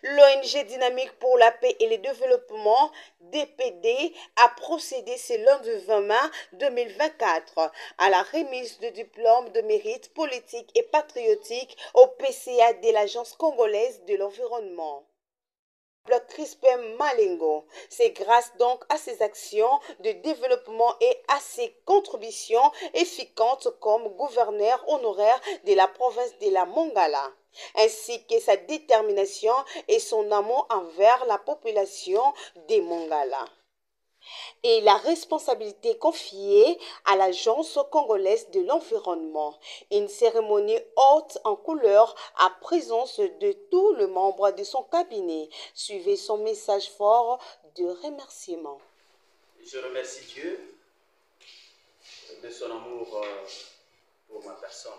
L'ONG Dynamique pour la paix et le développement, DPD, a procédé ce lundi 20 mai 2024 à la remise de diplômes de mérite politique et patriotique au PCA de l'Agence congolaise de l'environnement. Crispin Malengo. C'est grâce donc à ses actions de développement et à ses contributions efficaces comme gouverneur honoraire de la province de la Mongala, ainsi que sa détermination et son amour envers la population des Mongala, et la responsabilité confiée à l'Agence congolaise de l'environnement. Une cérémonie haute en couleur à présence de tous les membres de son cabinet suivait son message fort de remerciement. Je remercie Dieu de son amour pour ma personne.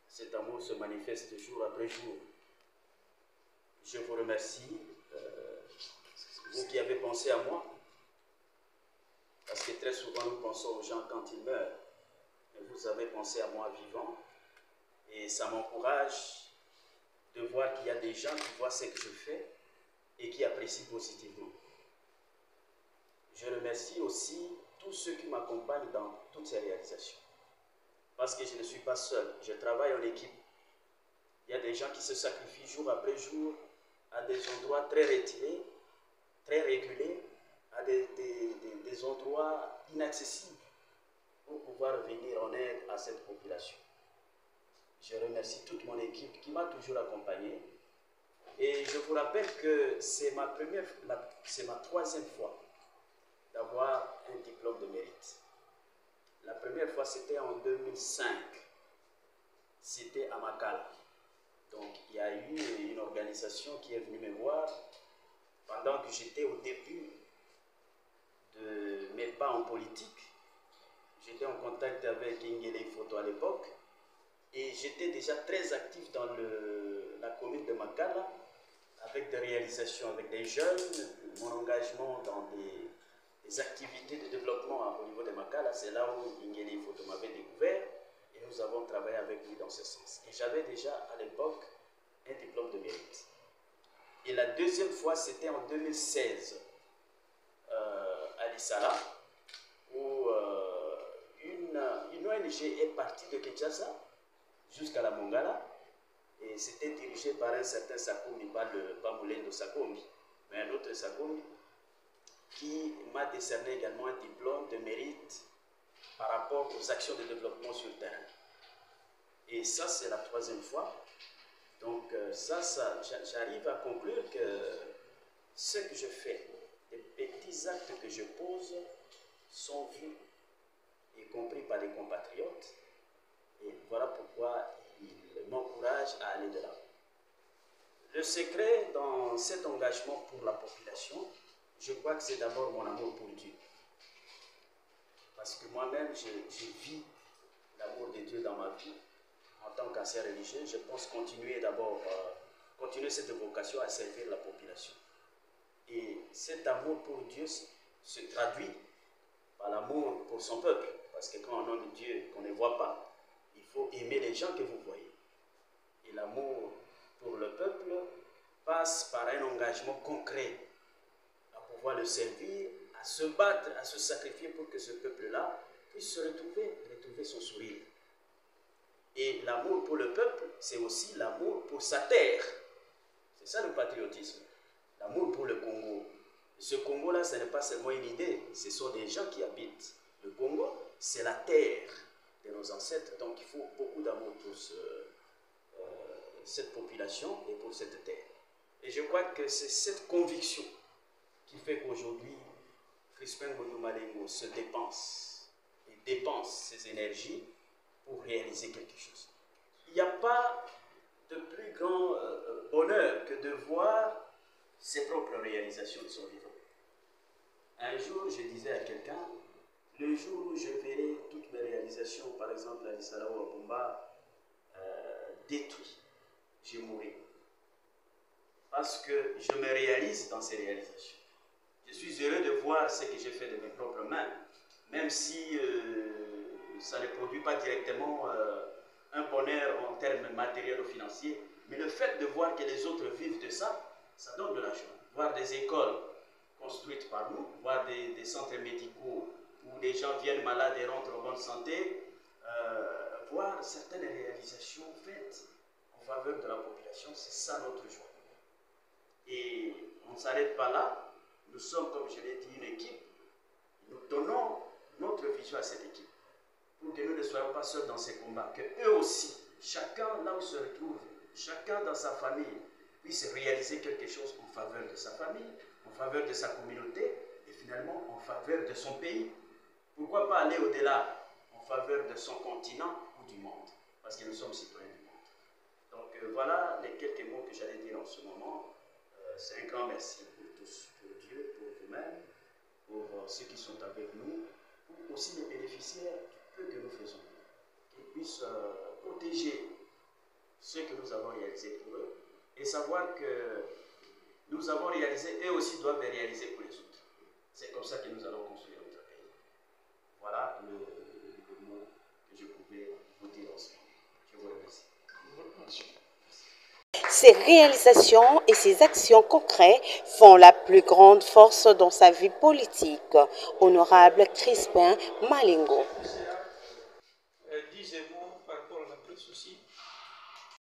Cet amour se manifeste jour après jour. Je vous remercie, vous qui avez pensé à moi, parce que très souvent nous pensons aux gens quand ils meurent, mais vous avez pensé à moi vivant, et ça m'encourage de voir qu'il y a des gens qui voient ce que je fais et qui apprécient positivement. Je remercie aussi tous ceux qui m'accompagnent dans toutes ces réalisations, parce que je ne suis pas seul, je travaille en équipe. Il y a des gens qui se sacrifient jour après jour à des endroits très retirés, très reculés, à des endroits inaccessibles pour pouvoir venir en aide à cette population. Je remercie toute mon équipe qui m'a toujours accompagné. Et je vous rappelle que c'est ma troisième fois d'avoir un diplôme de mérite. La première fois, c'était en 2005. C'était à Makala. Donc, il y a eu une organisation qui est venue me voir pendant que j'étais au début de mes pas en politique. J'étais en contact avec Ingele Photo à l'époque et j'étais déjà très actif dans la commune de Makala avec des réalisations avec des jeunes, mon engagement dans des activités de développement au niveau de Makala. C'est là où Ingele Photo m'avait découvert et nous avons travaillé avec lui dans ce sens. Et j'avais déjà à l'époque un diplôme de mérite. Et la deuxième fois, c'était en 2016, à Lissala, où une ONG est partie de Kinshasa jusqu'à la Mongala, et c'était dirigé par un certain Sakomi, pas Moulendo Sakomi, mais un autre Sakomi, qui m'a décerné également un diplôme de mérite par rapport aux actions de développement sur le terrain. Et ça, c'est la troisième fois. Donc j'arrive à conclure que ce que je fais, les petits actes que je pose sont vus et compris par les compatriotes. Et voilà pourquoi ils m'encouragent à aller de l'avant. Le secret dans cet engagement pour la population, je crois que c'est d'abord mon amour pour Dieu. Parce que moi-même, je vis l'amour de Dieu dans ma vie. En tant qu'ancien religieux, je pense continuer cette vocation à servir la population. Et cet amour pour Dieu se traduit par l'amour pour son peuple. Parce que quand on aime Dieu qu'on ne voit pas, il faut aimer les gens que vous voyez. Et l'amour pour le peuple passe par un engagement concret à pouvoir le servir, à se battre, à se sacrifier pour que ce peuple-là puisse se retrouver son sourire. Et l'amour pour le peuple, c'est aussi l'amour pour sa terre. C'est ça le patriotisme. L'amour pour le Congo. Ce Congo-là, ce n'est pas seulement une idée, ce sont des gens qui habitent. Le Congo, c'est la terre de nos ancêtres. Donc il faut beaucoup d'amour pour cette population et pour cette terre. Et je crois que c'est cette conviction qui fait qu'aujourd'hui, Crispin Malengo se dépense ses énergies pour réaliser quelque chose. Il n'y a pas de plus grand bonheur que de voir ses propres réalisations de son vivant. Un jour, je disais à quelqu'un, le jour où je verrai toutes mes réalisations, par exemple à Lissala ou à Bumba, détruites, je mourrai. Parce que je me réalise dans ces réalisations. Je suis heureux de voir ce que j'ai fait de mes propres mains, même si ça ne produit pas directement un bonheur en termes matériels ou financiers, mais le fait de voir que les autres vivent de ça, Ça donne de l'argent. Voir des écoles construites par nous, voir des centres médicaux où les gens viennent malades et rentrent en bonne santé, voir certaines réalisations faites en faveur de la population, c'est ça notre joie. Et on ne s'arrête pas là. Nous sommes, comme je l'ai dit, une équipe. Nous donnons notre vision à cette équipe pour que nous ne soyons pas seuls dans ces combats, que eux aussi, chacun là où se retrouve, chacun dans sa famille, puisse réaliser quelque chose en faveur de sa famille, en faveur de sa communauté et finalement en faveur de son pays. Pourquoi pas aller au-delà, en faveur de son continent ou du monde, parce que nous sommes citoyens du monde. Donc voilà les quelques mots que j'allais dire en ce moment. C'est un grand merci pour tous, pour Dieu, pour vous-même, pour ceux qui sont avec nous, pour aussi les bénéficiaires du peu que nous faisons, qu'ils puissent protéger ce que nous avons réalisé pour eux et savoir que nous avons réalisé, eux aussi doivent les réaliser pour les autres. C'est comme ça que nous allons construire notre pays. Voilà le mot que je pouvais vous dire en ce moment. Je vous remercie. Ses réalisations et ses actions concrètes font la plus grande force dans sa vie politique. Honorable Crispin Malingo. Disez-moi par rapport à la presse aussi.